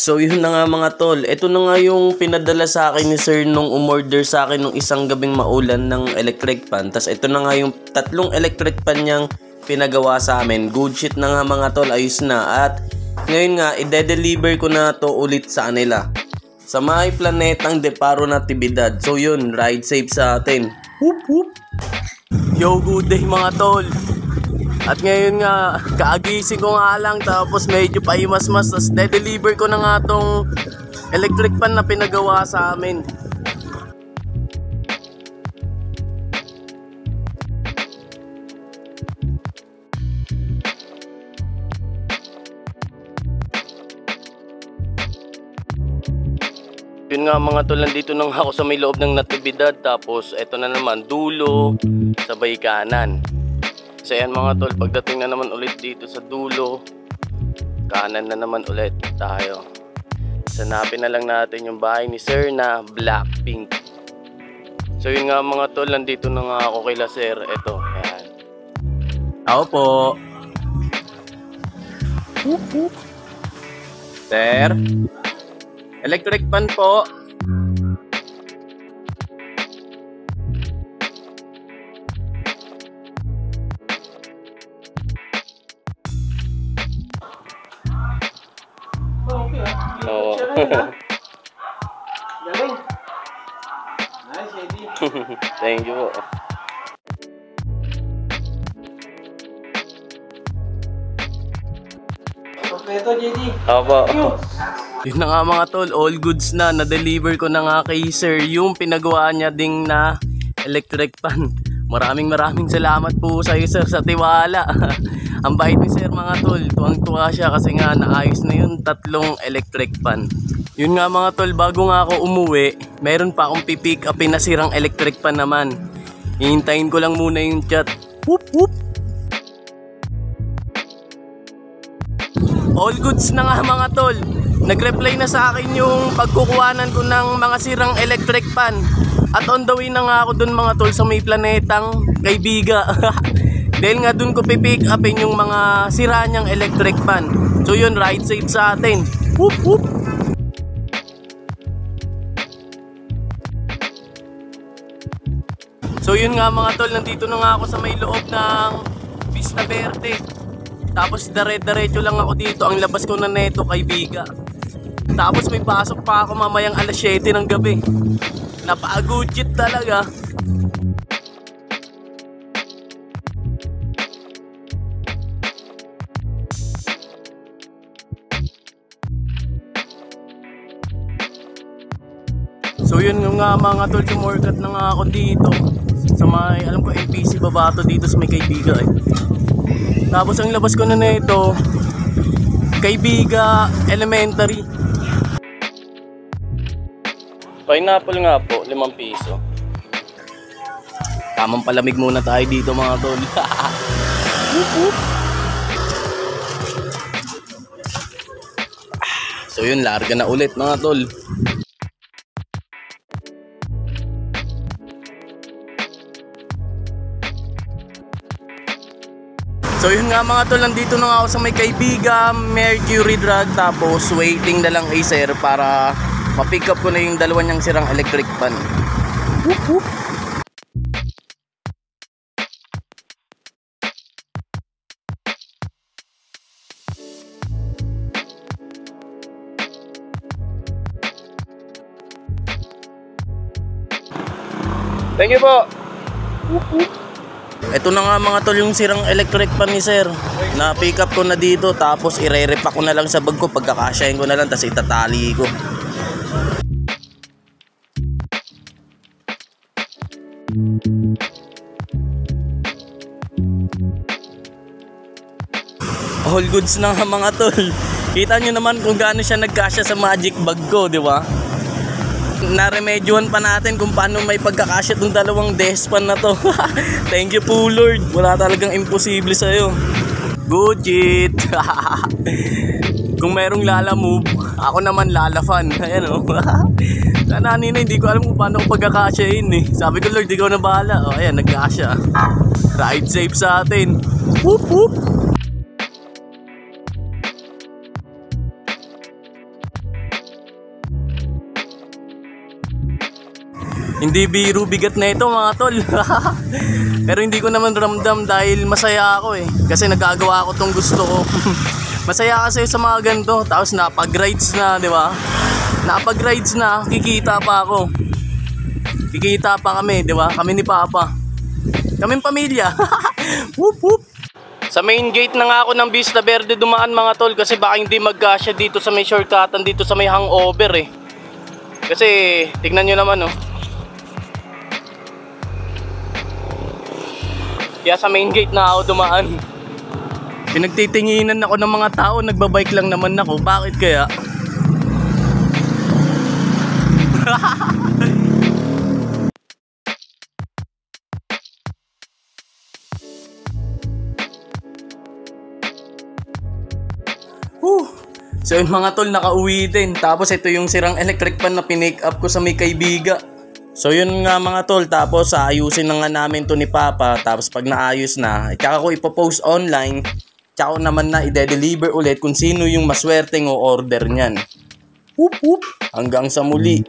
So yun na nga mga tol, ito na nga yung pinadala sa akin ni sir nung umorder sa akin nung isang gabing maulan ng electric pan. Tas ito na nga yung tatlong electric pan niyang pinagawa sa amin. Good shit na nga mga tol, ayos na. At ngayon nga, i-deliver ko na to ulit sa kanila sa may planetang Deparo Natividad. So yun, ride safe sa atin. Whoop whoop. Yo, good day mga tol. At ngayon nga, kaagising ko nga lang, tapos medyo paimas-mas, tapos de-deliver ko na nga tong electric pan na pinagawa sa amin. Yun nga mga tol, nandito nang ako sa may loob ng Natividad, tapos eto na naman, dulo, sabay kanan. So yan mga tol, pagdating na naman ulit dito sa dulo, kanan na naman ulit tayo. Sanapin na lang natin yung bahay ni sir na Blackpink. So yun nga mga tol, nandito na nga ako kay sir. Eto, yan. Ako po. Sir, electric pan po. Oo. Galing. Nice, JD. Thank you po. Kompleto, JD. Opo. Yun na nga mga tol, all goods na. Na-deliver ko na nga kay sir yung pinagawa niya ding na electric pan. Maraming salamat po sa iyo sir sa tiwala. Ang bait ni sir mga tol, tuwang-tuwa siya kasi nga naayos na yung tatlong electric pan. Yun nga mga tol, bago nga ako umuwi, meron pa akong pipick upin na sirang electric pan naman. Hihintayin ko lang muna yung chat. Whoop whoop. All goods na nga mga tol. Nag-reply na sa akin yung pagkukuhanan ko ng mga sirang electric pan. At on the way na nga ako dun mga tol sa may planetang Kaybiga. Dahil nga dun ko pipick upin yung mga sira niyang electric pan. So yun, ride safe sa atin. Whoop whoop. So yun nga mga tol, nandito na nga ako sa may loob ng Vista Verde. Tapos dire-diretso lang ako dito. Ang labas ko na neto Kaybiga. Tapos may pasok pa ako mamayang alas 7 ng gabi. Napagudjit talaga. So yun nga mga tol, sumorkat na nga ako dito sa may, alam ko LPC Babato dito sa may Kaybiga eh. Tapos ang labas ko na ito Kaybiga Elementary. Pineapple nga po, 5 piso. Tamang palamig muna tayo dito mga tol. So yun, larga na ulit mga tol. So yun nga mga tol, nandito na nga ako sa may Kaybiga Mercury Drug. Tapos waiting na lang sir para ma-pick up ko na yung dalawa niyang sirang electric pan. Whoop whoop. Thank you po. Whoop whoop. Ito na nga mga tol yung sirang electric pan ni sir. Na-pick up ko na dito, tapos ire-repack ko na lang sa bag ko, pagkakasyahin ko na lang, tapos itatali ko. All goods na nga mga tol. Kita nyo naman kung gaano siya nagkasya sa magic bag ko, di ba? Naremedyohan pa natin kung paano may pagkakasya itong dalawang despan na to. Thank you po Lord. Wala talagang imposible sa'yo. Good shit. Kung merong Lala move, ako naman Lala fan. Ayan o. Kananina hindi ko alam kung paano ko pagkakasyahin eh. Sabi ko Lord, ikaw na bahala. O ayan, nagkasya. Ride safe sa atin. Whoop whoop. Hindi biro, bigat na ito mga tol. Pero hindi ko naman ramdam dahil masaya ako eh. Kasi nagagawa ko tong gusto ko. Masaya kasi sa mga ganito. Tapos napag-rides na, di ba? Napag-rides na, kikita pa ako. Kikita pa kami, di ba? Kami ni Papa. Kaming pamilya. Whoop whoop. Sa main gate na nga ako ng Vista Verde dumaan mga tol kasi baka hindi magkasya dito sa may shortcutan dito sa may hangover eh. Kasi tignan nyo naman oh. Kaya sa main gate na ako dumaan. Pinagtitinginan ako ng mga tao, nagbabike lang naman ako. Bakit kaya? So yun mga tol, nakauwi din. Tapos ito yung sirang electric pan na pinake up ko sa may kaibiga. So yun nga mga tol, tapos ayusin na nga namin to ni Papa. Tapos pag naayos na, tsaka ko ipopost online. Tsaka ko naman na ide-deliver ulit kung sino yung maswerteng o order nyan. Whoop whoop, hanggang sa muli.